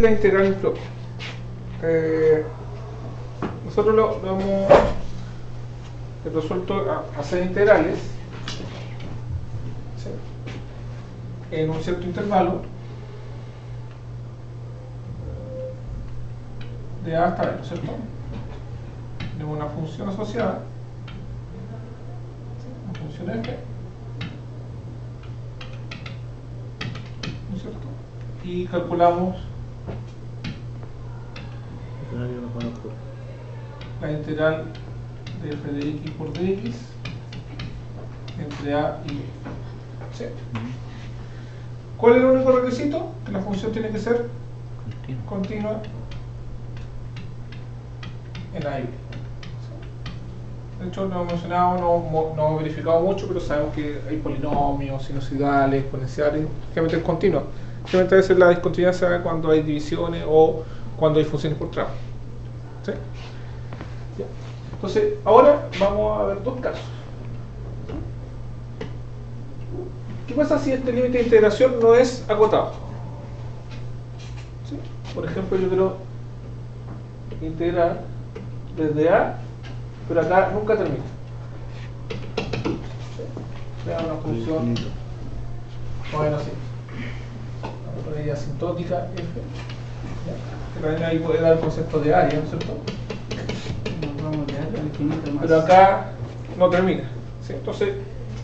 la integral impropia? Nosotros lo hemos resuelto a hacer integrales, ¿sí?, en un cierto intervalo de A hasta B, ¿no es cierto? Tenemos una función asociada, ¿sí?, una función f, ¿no es cierto? Y calculamos la integral de f de x por dx entre a y b. ¿Sí? ¿Cuál es el único requisito? Que la función tiene que ser continua en a y b. ¿Sí? De hecho, no hemos mencionado, no hemos verificado mucho, pero sabemos que hay polinomios, sinusoidales, exponenciales, generalmente es continua. Generalmente a veces la discontinuidad se da cuando hay divisiones o cuando hay funciones por tramo. ¿Sí? ¿Ya? Entonces, ahora vamos a ver dos casos. ¿Qué pasa si este límite de integración no es acotado? ¿Sí? Por ejemplo, yo quiero integrar desde A, pero acá nunca termina. ¿Sí? Vea una función más o menos así. Por ahí asintótica F. ¿Ya? Que también ahí puede dar el concepto de área, ¿no es cierto? Pero acá no termina. ¿Sí? Entonces,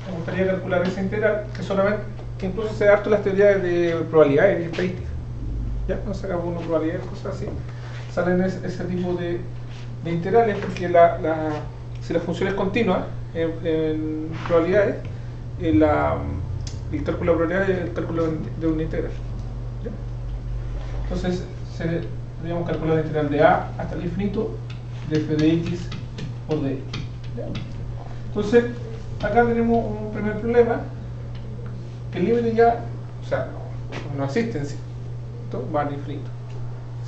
me gustaría calcular esa integral, que incluso se da harto las teorías de probabilidades y estadísticas. ¿Ya? Cuando sacamos una probabilidad, cosas así, salen ese tipo de integrales, porque si la función es continua en probabilidades, el cálculo de probabilidades es el cálculo de una integral. ¿Ya? Entonces, podríamos calcular la integral de A hasta el infinito de f de x por dx. ¿Ya? Entonces, acá tenemos un primer problema, que el límite ya, o sea, no existe en sí, va al infinito.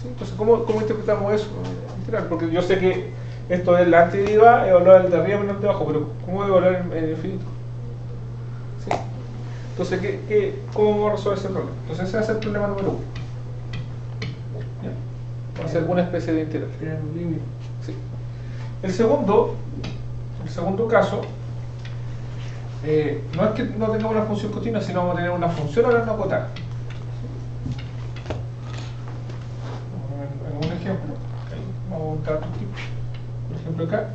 ¿Sí? Entonces, ¿cómo interpretamos eso? Porque yo sé que esto es la antideriva, evaluar el de arriba menos el de abajo, pero ¿cómo evaluar el infinito? ¿Sí? Entonces, ¿cómo vamos a resolver ese problema? Entonces, ese va a ser el problema número 1. Va a ser alguna especie de integral. Sí. El segundo caso, no es que no tengamos una función continua, sino vamos a tener una función ahora no acotada. En un ejemplo, vamos a buscar otro tipo. Por ejemplo, acá.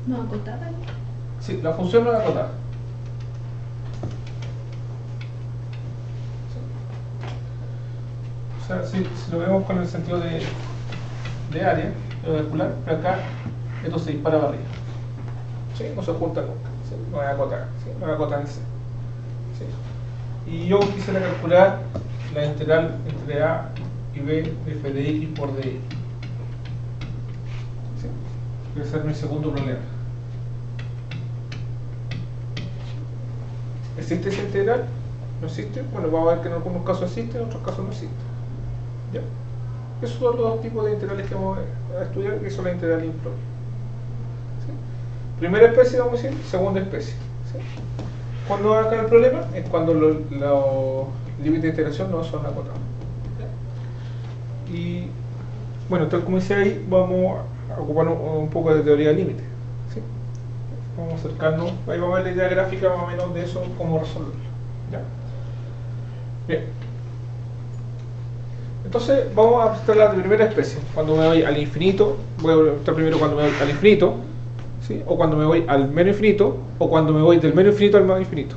¿No acotada? Sí, la función no es acotada. O sea, si lo vemos con el sentido de área, de calcular, pero acá esto se dispara para arriba. ¿Sí? No se junta nunca. ¿Sí? No es acotada. ¿Sí? No es acotada en C. ¿Sí? Y yo quisiera calcular la integral entre A y B de f de x por dx. ¿Sí? Debe ser mi segundo problema. ¿Existe esa integral? ¿No existe? Bueno, vamos a ver que en algunos casos existe, en otros casos no existe. ¿Ya? Esos son los dos tipos de integrales que vamos a estudiar, que son la integral impropia. ¿Sí? Primera especie, vamos a decir, segunda especie. ¿Sí? ¿Cuándo va acá el problema? Es cuando los límites de integración no son acotados. ¿Ya? Y bueno, tal como decía ahí, vamos a ocupar un poco de teoría de límites. ¿Sí? Vamos a acercarnos, ahí vamos a ver la idea gráfica más o menos de eso, cómo resolverlo. ¿Ya? Bien. Entonces vamos a presentar la primera especie. Cuando me voy al infinito, voy a presentar primero cuando me voy al infinito, ¿sí? O cuando me voy al menos infinito, o cuando me voy del menos infinito al más infinito.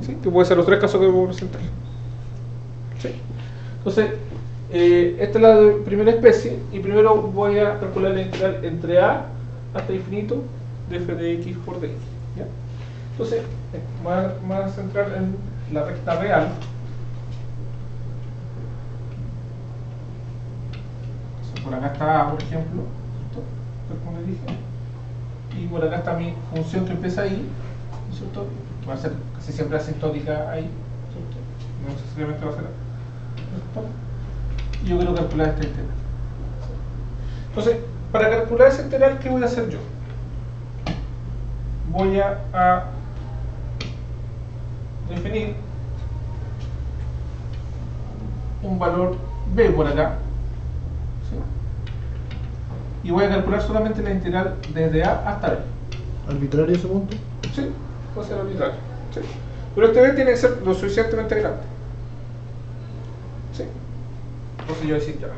¿Sí? Que pueden ser los tres casos que voy a presentar. ¿Sí? Entonces, esta es la primera especie, y primero voy a calcular la integral entre A hasta infinito de f de x por dx. ¿Ya? Entonces, me voy a centrar en la recta real. Por acá está A, por ejemplo, ¿cierto? Como les dije, y por acá está mi función que empieza ahí, ¿no es cierto? Va a ser casi siempre asintótica ahí, ¿cierto? No necesariamente va a ser A, ¿cierto? Y yo quiero calcular esta integral. Entonces, para calcular esa integral, ¿qué voy a hacer yo? Voy a definir un valor b por acá, ¿sí? Y voy a calcular solamente la integral desde a hasta b. ¿Arbitrario ese punto? Sí, puede ser arbitrario. Sí. Pero este b tiene que ser lo suficientemente grande. ¿Sí? Entonces yo voy a decir ya.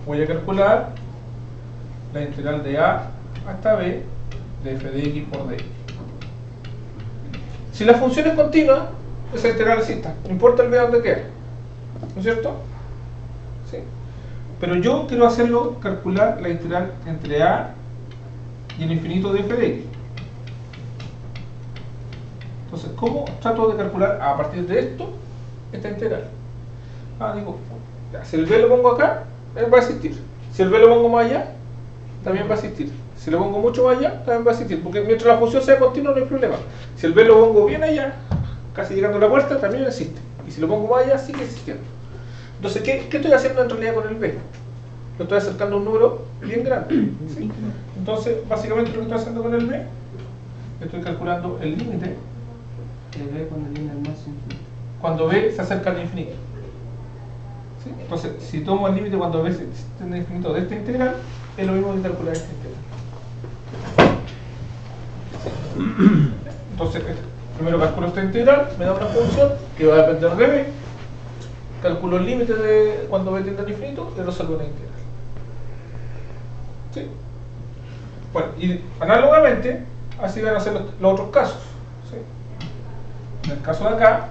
Voy a calcular la integral de a hasta b de f de x por dx. Si la función es continua, esa integral exista. No importa el b donde quede. ¿No es cierto? ¿Sí? Pero yo quiero hacerlo calcular la integral entre a y el infinito de f de x. Entonces, ¿cómo trato de calcular a partir de esto esta integral? Digo, ya, si el b lo pongo acá, él va a existir. Si el b lo pongo más allá, también va a existir. Si lo pongo mucho más allá, también va a existir. Porque mientras la función sea continua, no hay problema. Si el b lo pongo bien allá, casi llegando a la puerta, también existe. Y si lo pongo más allá, sigue existiendo. Entonces, ¿qué estoy haciendo en realidad con el b? Lo estoy acercando a un número bien grande. ¿Sí? Entonces, básicamente lo que estoy haciendo con el b, estoy calculando el límite de b cuando viene al máximo. cuando b se acerca al infinito. ¿Sí? Entonces, si tomo el límite cuando b se extiende al infinito de esta integral, es lo mismo que calcular esta integral. ¿Sí? Entonces, primero calculo esta integral, me da una función que va a depender de b, calculo el límite de cuando b tiende al infinito y resuelvo la integral. ¿Sí? Bueno, y análogamente, así van a ser los otros casos. ¿Sí? En el caso de acá,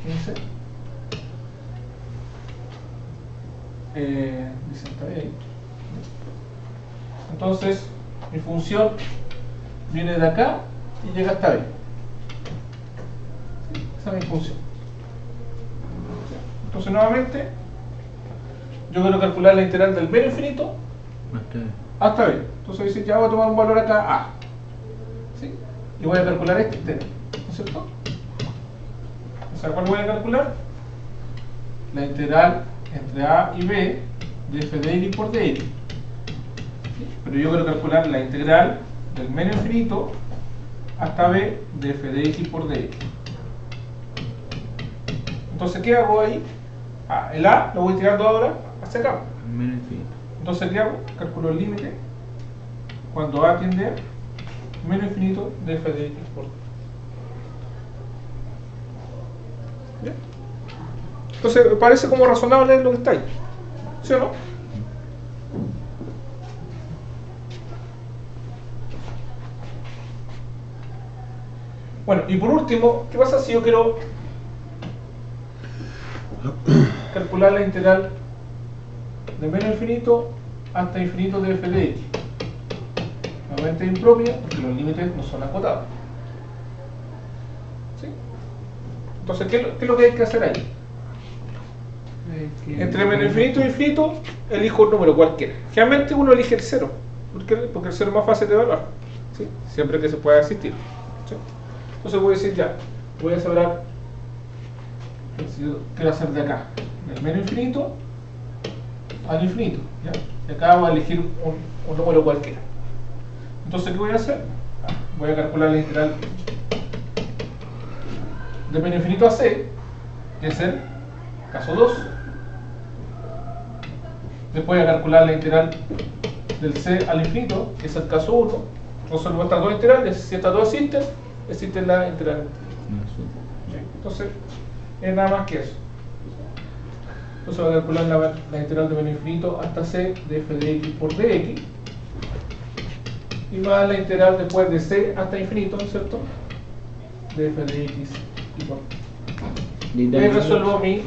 fíjense, dicen está ahí. Entonces, mi función viene de acá y llega hasta b. ¿Sí? Esa es mi función. Entonces, nuevamente, yo quiero calcular la integral del menos infinito hasta b. Entonces, dice, ya voy a tomar un valor acá a. ¿Sí? Y voy a calcular este entero. ¿No es cierto? O sea, ¿cuál voy a calcular? La integral entre a y b de f de x por dx. ¿Sí? Pero yo quiero calcular la integral del menos infinito hasta b de f de x por dx. Entonces, ¿qué hago ahí? El a lo voy tirando ahora hacia acá. Menos infinito. Entonces, ¿qué hago? Calculo el límite cuando a tiende a menos infinito de f de x por dx. ¿Bien? Entonces, parece como razonable lo que está ahí. ¿Sí o no? Bueno, y por último, ¿qué pasa si yo quiero calcular la integral de menos infinito hasta infinito de f de x? Nuevamente es impropia porque los límites no son acotados. ¿Sí? Entonces, ¿qué es lo que hay que hacer ahí? Entre menos infinito y infinito, elijo un número cualquiera. Generalmente uno elige el 0. ¿Por qué? Porque el 0 es más fácil de evaluar. ¿Sí? Siempre que se pueda existir. ¿Sí? Entonces voy a decir ya, voy a separar, quiero hacer de acá, del menos infinito al infinito. ¿Ya? Y acá voy a elegir un número cualquiera. Entonces, ¿qué voy a hacer? Voy a calcular la integral de menos infinito a c, que es el caso 2. Después voy a calcular la integral del c al infinito, que es el caso 1. Resuelvo estas dos integrales. Si estas dos existen, existe la integral. Entonces, es nada más que eso. Entonces voy a calcular la integral de menos infinito hasta c de f de x por dx. Y va a dar la integral después de c hasta infinito, ¿no es cierto? De f de x y por y resuelvo mi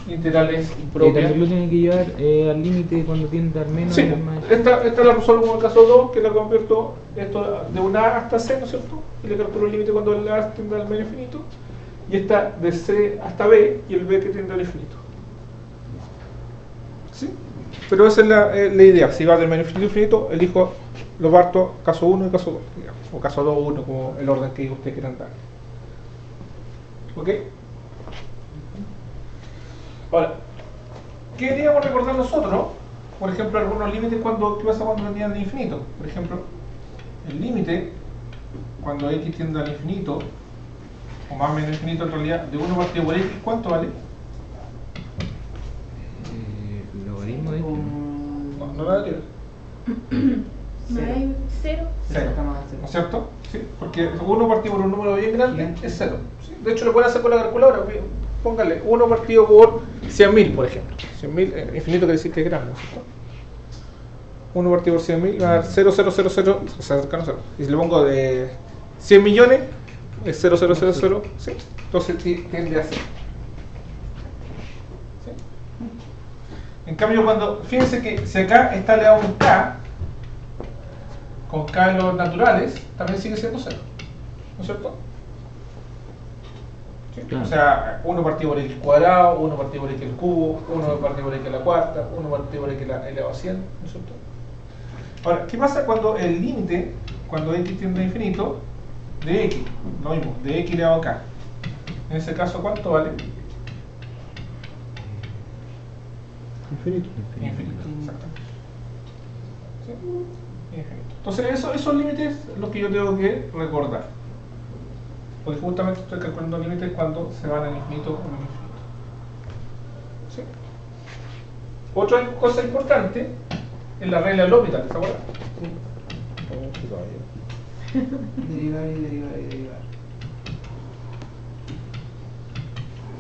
integrales Y impropias. también lo tiene que llevar al límite cuando tiende al menos. Sí, al más. esta la resuelvo en el caso 2, que la convierto esto de una a hasta c, ¿no es cierto? Y le calculo el límite cuando el a tiende al menos infinito. Y esta de c hasta b y el b que tiende al infinito. ¿Sí? Pero esa es la idea. Si va del menos infinito a infinito, elijo, lo parto caso 1 y caso 2, digamos, o caso 2, 1, como el orden que ustedes quieran dar. ¿Ok? Ahora, ¿qué deberíamos recordar nosotros? Por ejemplo, algunos límites, ¿qué pasa cuando tendían al infinito? Por ejemplo, el límite, cuando x tiende al infinito, o más o menos infinito en realidad, de 1 partido por x, ¿cuánto vale? no la deriva. No hay cero. Cero. Está más a cero. ¿No es cierto? Sí, porque 1 partido por un número bien grande es 0. ¿Sí? De hecho, lo pueden hacer con la calculadora. Póngale 1 partido por 100.000, por ejemplo. 100.000, infinito quiere decir que es grande, ¿no es cierto? 1 partido por 100.000 va a dar 0,000, o sea, cercano a 0. Y si le pongo de 100 millones, es 0,000, ¿sí? Entonces tiende a 0. ¿Sí? En cambio, cuando, fíjense que si acá está le dado un K, con K en los naturales, también sigue siendo 0. ¿No es cierto? ¿Sí? Claro. O sea, 1 partido por x cuadrado, 1 partido por x al cubo, 1 partido por x a la cuarta, 1 partido por x elevado a 100, ¿no es cierto? Ahora, ¿qué pasa cuando el límite, cuando x tiende a infinito, de x, lo mismo, de x elevado a k? En ese caso, ¿cuánto vale? Infinito. Infinito, exactamente. ¿Sí? Infinito. Entonces, esos límites son los que yo tengo que recordar. Porque justamente estoy calculando límites cuando se van al infinito o al infinito. ¿Sí? Otra cosa importante es la regla del L'Hopital, ¿se acuerdan? Derivar y derivar y derivar.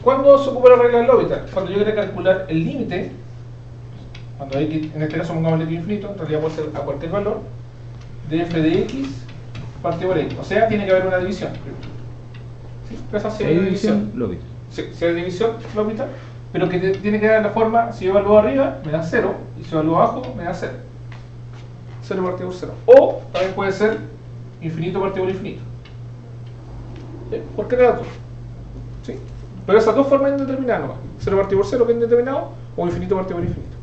¿Cuándo se ocupa la regla del L'Hopital? Cuando yo quiera calcular el límite, cuando x, en este caso pongamos x infinito, en realidad puede ser a cualquier valor, de f de x partido por x. O sea, tiene que haber una división. ¿Sí? Esa sí ¿Hay una división? L'Hopital. Sí, si hay división, L'Hopital, pero que tiene que dar la forma, si yo evalúo arriba, me da 0, y si evalúo abajo, me da 0. 0 partido por 0. O también puede ser infinito partido por infinito. ¿Sí? ¿Por qué las dos? ¿Sí? Pero esas dos formas indeterminadas nomás. 0 partido por 0 que es indeterminado, o infinito partido por infinito.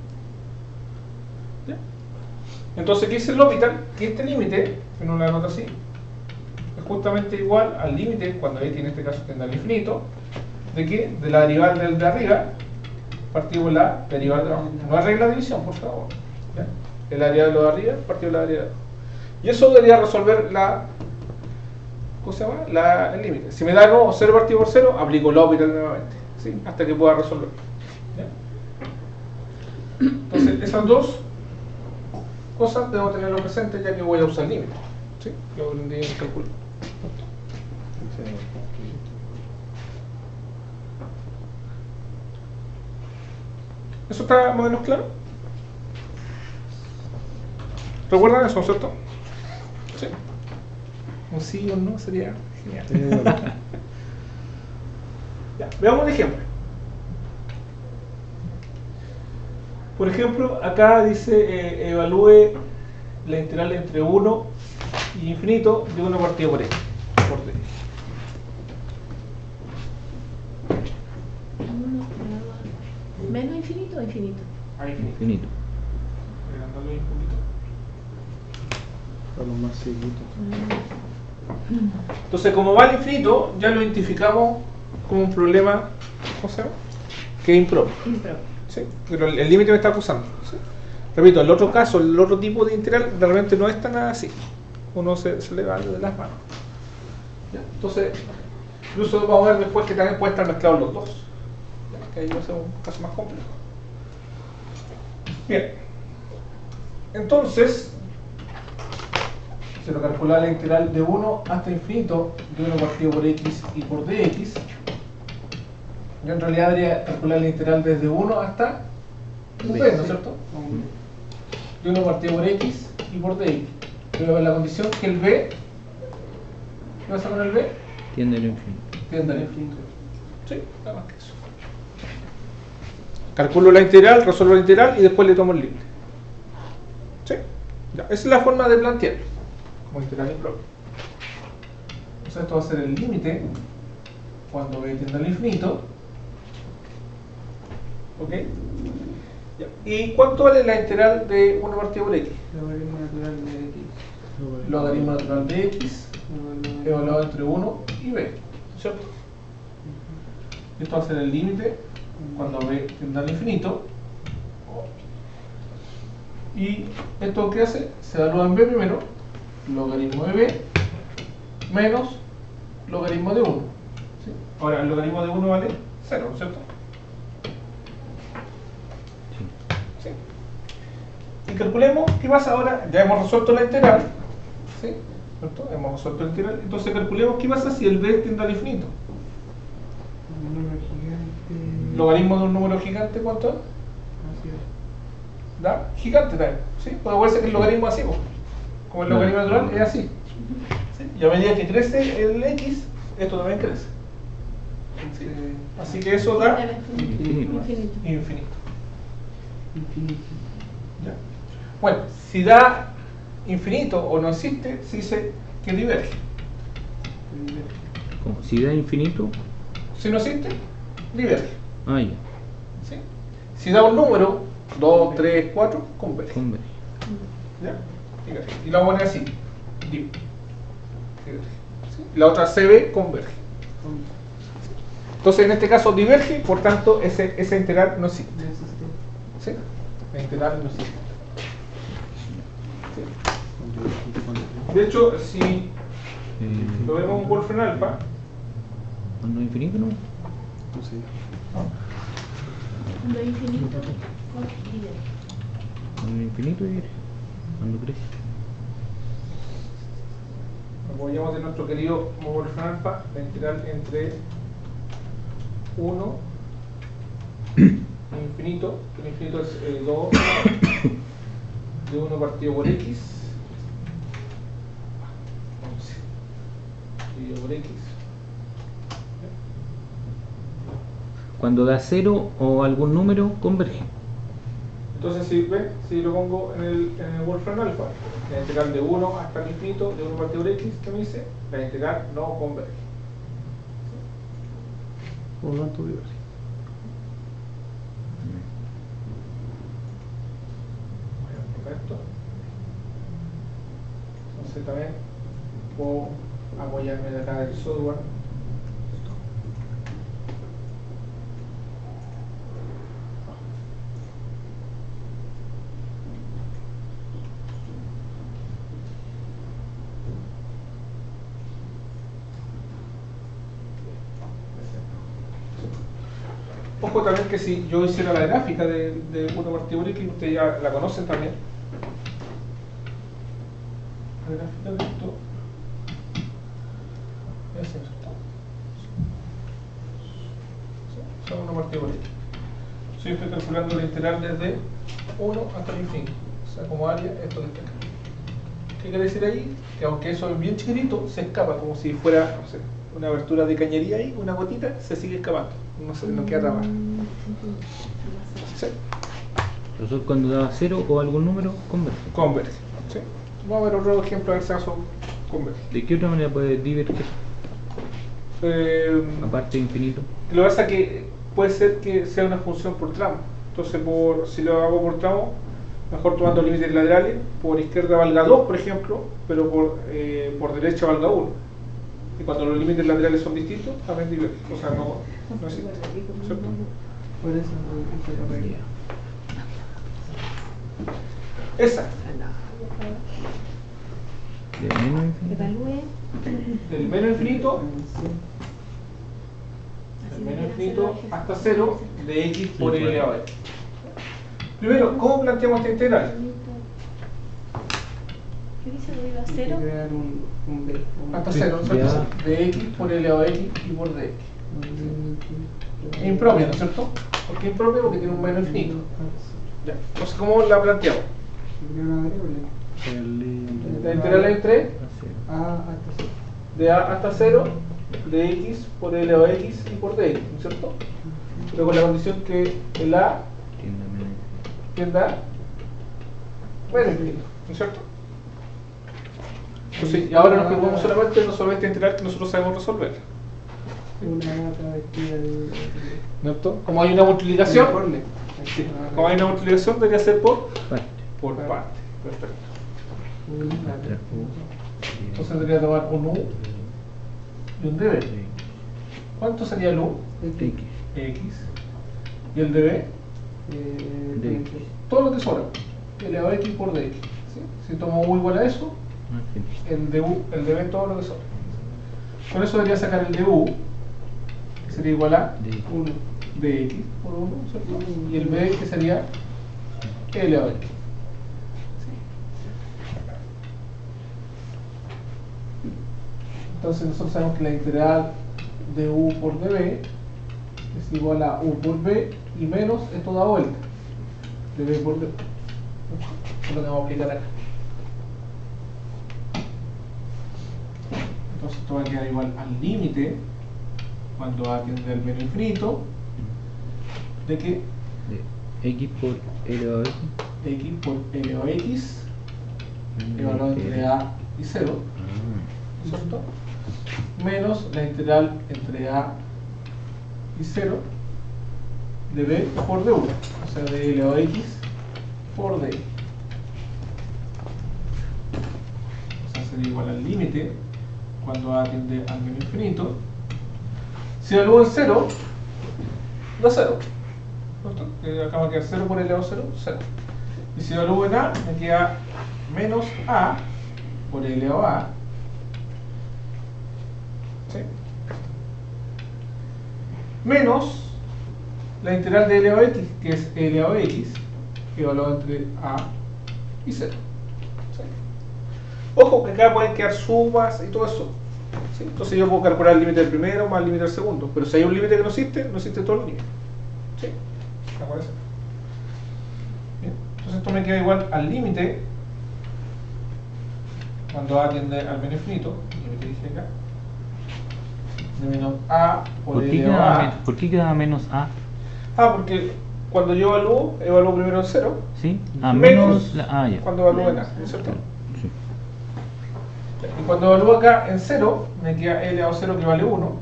¿Sí? Entonces, ¿qué dice el L'Hopital? Que este límite, que uno lo anota así, es justamente igual al límite, cuando x en este caso tiende al infinito, ¿de qué? De la derivada del de arriba partido por la derivada de abajo. No arregla división, por favor. ¿Ya? Es la derivada de lo de arriba partido por la derivada de abajo. Y eso debería resolver ¿cómo se llama? El límite. Si me da no 0 partido por 0, aplico L'Hopital nuevamente, ¿sí? Hasta que pueda resolver. ¿Ya? Entonces, esas dos cosas debo tenerlo presente ya que voy a usar límite. ¿Sí? Lo aprendí en el cálculo. ¿Eso está más o menos claro? ¿Recuerdan eso, cierto? Sí. Un sí o un no sería genial. Ya, veamos un ejemplo. Por ejemplo, acá dice evalúe la integral entre 1 y infinito de 1 partido por x. Por d. ¿Menos infinito o infinito? A infinito. Infinito. Agregándole un poquito. Para los más seguidos. Entonces, como va al infinito, ya lo identificamos como un problema, ¿cómo se llama? Que es impropio. Impropio. ¿Sí? Pero el límite me está acusando. ¿Sí? Repito, el otro caso, el otro tipo de integral, de repente no es tan así. Uno se le va de las manos. ¿Ya? Entonces, incluso vamos a ver después que también pueden estar mezclados los dos. ¿Ya? Que ahí va a ser un caso más complejo. Bien. Entonces, quiero calcular la integral de 1 hasta infinito de 1 partido por x y por dx. Yo en realidad debería calcular la integral desde 1 hasta b, ¿no es cierto? De 1 partido por x y por dx. Pero la condición que el b, ¿qué pasa con el b? Tiende al infinito. Tiende al infinito. Sí, nada más que eso. Calculo la integral, resuelvo la integral y después le tomo el límite. ¿Sí? Ya, esa es la forma de plantearlo. Como integral impropia. Entonces esto va a ser el límite cuando b tiende al infinito. ¿Ok? Ya. ¿Y cuánto vale la integral de 1 partido por x? Logaritmo natural de x. Logaritmo natural de x evaluado entre 1 y b, ¿cierto? Esto va a ser el límite cuando b tiende al infinito. Y esto ¿qué hace? Se evalúa en b primero, logaritmo de b menos logaritmo de 1. ¿Sí? Ahora, el logaritmo de 1 vale 0, ¿no es cierto? ¿Sí? ¿Y calculemos, ¿qué pasa ahora? Ya hemos resuelto la integral, ¿sí? ¿Cierto? Hemos resuelto la integral, entonces calculemos qué pasa si el b tiende al infinito. Un número gigante. Logaritmo de un número gigante, ¿cuánto es? Así es. ¿Da? Gigante también, ¿sí? Puede verse que el logaritmo es así, pues. Como el logaritmo natural es así, ¿sí? Y a medida que crece el x, esto también crece, ¿sí? Así que eso da Infinito. infinito. Infinito. ¿Ya? Bueno, si da infinito o no existe, se dice que diverge. Diverge. Si da infinito, Si no existe, diverge. ah, ya, ¿Sí? Si da un número, 2, 3, 4, converge. converge. ¿Ya? Diverge. Y la vamos a poner así, div. Diverge. ¿Sí? La otra CB converge. Entonces en este caso diverge, por tanto ese integral no existe. No existe. ¿Sí? La integral no existe. ¿Sí? De hecho, si lo vemos en Wolfram alfa, Cuando es infinito, no. No sé. Cuando es infinito, diverge. Cuando es infinito, diverge. Cuando crece. apoyamos de nuestro querido Wolfram alfa, la integral entre 1 e infinito, que el infinito es 2 de 1 partido por x, 11 dividido por x. Cuando da 0 o algún número, converge. Entonces, si lo pongo en el Wolfram alfa, la integral de 1 hasta el infinito de 1 partido por x, ¿qué me dice? La integral no converge. Por lo tanto, diverge. Correcto. Entonces también puedo apoyarme de acá del software. Ojo también que si yo hiciera la gráfica de 1 partido por x, ustedes ya la conocen también. La gráfica de esto es esto. Son 1 partido por x. Yo estoy calculando la integral desde 1 hasta el infinito. O sea, como área, esto que está acá. ¿Qué quiere decir ahí? Que aunque eso es bien chiquitito, se escapa como si fuera, no sé, una abertura de cañería ahí, una gotita, se sigue escapando. No queda atrapado. ¿Sí? Entonces, cuando da 0 o algún número, converge. Converge. ¿Sí? Vamos a ver otro ejemplo a ver si acaso converge. ¿De qué otra manera puede diverger? Aparte de infinito. Lo que pasa es que puede ser que sea una función por tramo. Entonces, si lo hago por tramo, mejor tomando límites laterales, por izquierda valga 2, por ejemplo, pero por derecha valga 1. Y cuando los límites laterales son distintos, también diverge. O sea, no existe. ¿Cierto? Por eso esa es la regla. Esa, De menos infinito. Evalúe. del menos infinito, del menos infinito hasta 0, de x por Sí, elevado a x. Primero, ¿cómo planteamos esta integral? ¿Qué dice arriba? Hay que ¿Cero? crear un B. Hasta Sí, 0, ¿no es cierto? ya. De x por elevado a x y por dx. Es impropia, ¿no es cierto? ¿Por qué impropia? Porque tiene un menos infinito. Ya. Entonces, ¿cómo la planteamos? Una variable. La integral entre A hasta C. de a hasta 0, de x por elevado a x y por dx, ¿no es cierto? Pero con la condición que el a Tiende a menos. tienda menos infinito, ¿no es cierto? Entonces, y ahora nos preocupamos solamente de resolver esta integral que nosotros sabemos resolver, Una gata vestida de. ¿no es cierto? Como hay una multiplicación, Uniforme. sí, como hay una multiplicación debería ser por Parte. parte, perfecto. Otra U. Entonces debería tomar un u y un db. ¿Cuánto sería el u? X. X. Y el db, Dx. todo lo que sobra, elevado a x por dx. ¿Sí? Si tomo u igual a eso, Ah, sí. el db todo lo que sobra. Con eso debería sacar el du, que sería igual a De 1. dx por 1, ¿cierto? Y el b, que sería elevado a x. Entonces nosotros sabemos que la integral de u por db es igual a u por b y menos esto da vuelta, db por d. Eso es lo que vamos a aplicar acá. Entonces esto va a quedar igual al límite cuando a tiende al menos infinito de que De x por elevado a x. x por elevado a x evaluado entre a y 0, Ah, ¿cierto? Menos la integral entre a y 0 de b por d1, o sea, de elevado a x por d. O sea, sería igual al límite cuando a tiende al menos infinito. Si evalúo en 0, da 0. ¿Cierto? Acá va a quedar 0 por elevado a 0, 0. Y si evalúo en a, me queda menos a por elevado a. ¿Sí? Menos la integral de elevado a x, que es elevado a x, evaluado entre a y 0. ¿Sí? Ojo que acá pueden quedar sumas y todo eso. ¿Sí? Entonces yo puedo calcular el límite del primero más el límite del segundo. Pero si hay un límite que no existe todo el límite. ¿Sí? ¿Me parece? Bien. Entonces esto me queda igual al límite cuando a tiende al menos infinito, límite dije acá, de menos a por elevado a. ¿Por qué queda menos a? Porque cuando yo evalúo primero en 0, ¿Sí? A menos menos la. Ya. cuando evalúo en a, ¿no es cierto? Sí. Y cuando evalúo acá en 0, me queda elevado a 0 que vale 1,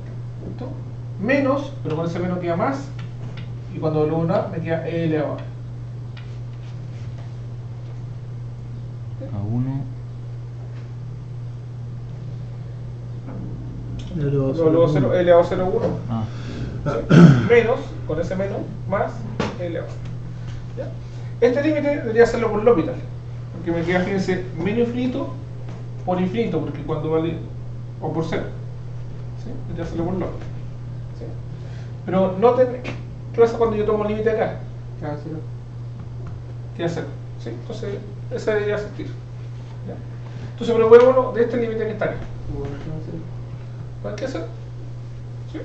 ¿cierto? Menos, pero con ese menos queda más, y cuando evalúo en a, me queda elevado a. A 1. Luego 0, elevado a 0, 1. Ah. Menos, con ese menos, más elevado. ¿Ya? Este límite debería hacerlo por L'Hopital, porque me queda, fíjense, menos infinito por infinito, porque cuando vale, o por 0. ¿Sí? Debería hacerlo por L'Hopital. ¿Sí? Pero noten, ¿qué pasa cuando yo tomo el límite acá? Cada 0. Queda 0. ¿Sí? Entonces, ese debería existir. ¿Ya? Entonces, preocupémonos de este límite que está acá. ¿Cuál que hacer? ¿Sí?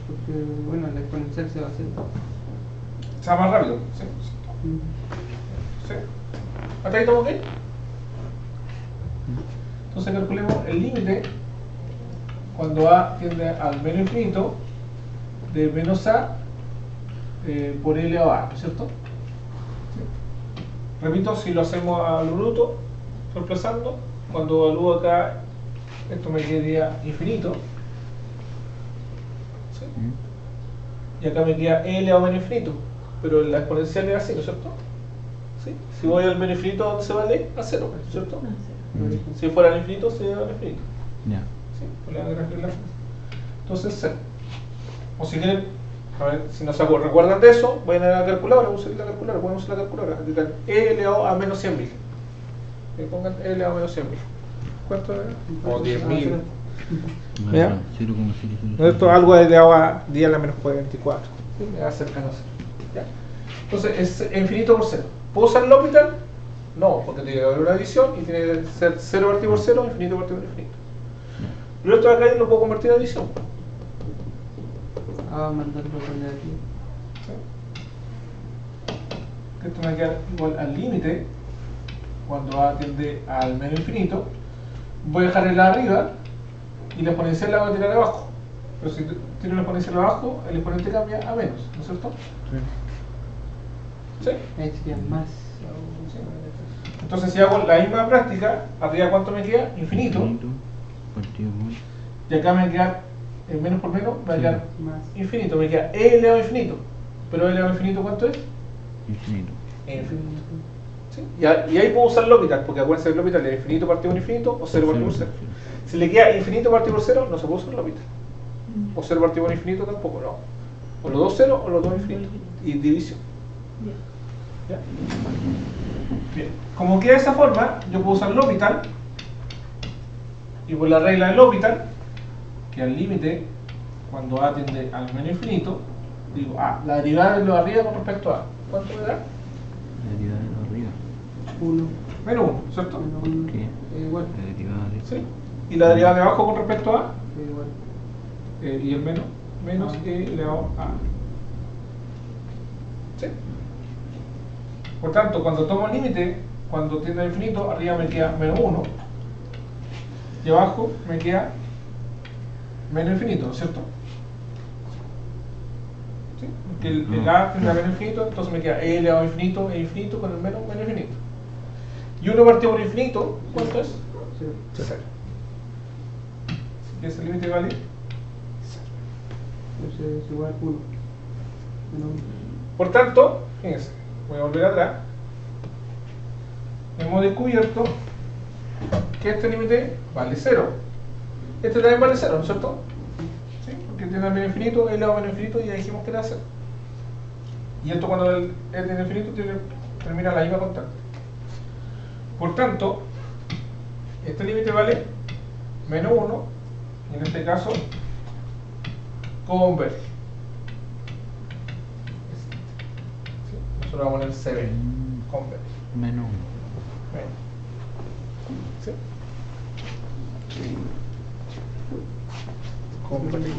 Porque, bueno, la exponencial se va a hacer. Se va más rápido. ¿Sí? ¿Sí? ¿Hasta ahí estamos ok? Entonces calculemos el límite cuando a tiende al menos infinito de menos a por elevado a, ¿no es cierto? ¿Sí? Repito, si lo hacemos a lo bruto, reemplazando, cuando evalúo acá, esto me quedaría infinito. ¿Sí? Y acá me queda e elevado a menos infinito, pero la exponencial es así, ¿no es cierto? ¿Sí? Si voy al menos infinito, ¿dónde se va a a 0, ¿no es cierto? Si fuera al infinito, se va al infinito. Ya. ¿Sí? Por la relación. Entonces 0. O si quieren, a ver, si no se recuerdan de eso, vayan a la calculadora, usen la calculadora, pueden usar la calculadora. Digan e elevado a menos 100.000. Y pongan e elevado a menos 100.000. ¿Cuánto era? O 10.000. ¿Ya? 0,000. Esto es algo elevado a 10 a la menos 24. ¿Sí? Me va cercano a 0. ¿Ya? Entonces es infinito por 0. ¿Puedo usar L'Hopital? No, porque tiene que haber una división y tiene que ser 0 partido por 0, infinito partido por infinito. Pero esto de acá yo lo puedo convertir a división. Mandarlo con negativo. ¿Sí? Esto me va a quedar igual al límite cuando a tiende al menos infinito. Voy a dejar el arriba y la exponencial la voy a tirar abajo. Pero si tiro la exponencial abajo, el exponente cambia a menos, ¿no es cierto? ¿Sí? Ahí sería más. Entonces si hago la misma práctica, arriba ¿cuánto me queda? Infinito. Partido por. Y acá me queda menos por menos, me va a quedar Más. infinito, me queda e elevado a infinito. Pero e elevado a infinito, ¿cuánto es? Infinito. Infinito. ¿Sí? Y ahí puedo usar L'Hopital, porque acuérdense que L'Hopital es infinito partido por infinito o 0 partido por 0. Si le queda infinito partido por 0, no se puede usar L'Hopital. O 0 partido por infinito tampoco, no. O los dos 0 o los dos infinitos. Y división. ¿Ya? Bien. Como queda de esa forma, yo puedo usar L'Hopital. Y por la regla del L'Hopital, que al límite, cuando a tiende al menos infinito, digo, la derivada de lo de arriba con respecto a. ¿Cuánto me da? La derivada de lo arriba. 1. Menos 1, ¿cierto? Menos 1. ¿Qué? Igual. La derivada de. ¿Sí? Y la derivada de abajo con respecto a igual. y el menos e elevado a. ¿Sí? Por tanto, cuando tomo el límite, cuando tiende a infinito, arriba me queda menos 1 y abajo me queda menos infinito, ¿no es cierto? ¿Sí? Porque el a tiende a menos infinito, entonces me queda e elevado a infinito e infinito con el menos infinito. Y 1 partido por infinito, ¿cuánto es? Cero. 0. Así que ese límite vale 0. Entonces es igual 1. Por tanto, fíjense, voy a volver atrás. Hemos descubierto que este límite vale 0. Este también vale 0, ¿no es cierto? ¿Sí? Porque tiene el menos infinito, el elevado a menos infinito y ya dijimos que era 0. Y esto cuando el menos infinito termina la misma constante. Por tanto, este límite vale menos 1 y en este caso converge. ¿Sí? Nosotros vamos a poner 7, converge. Menos 1. ¿Sí? Converge.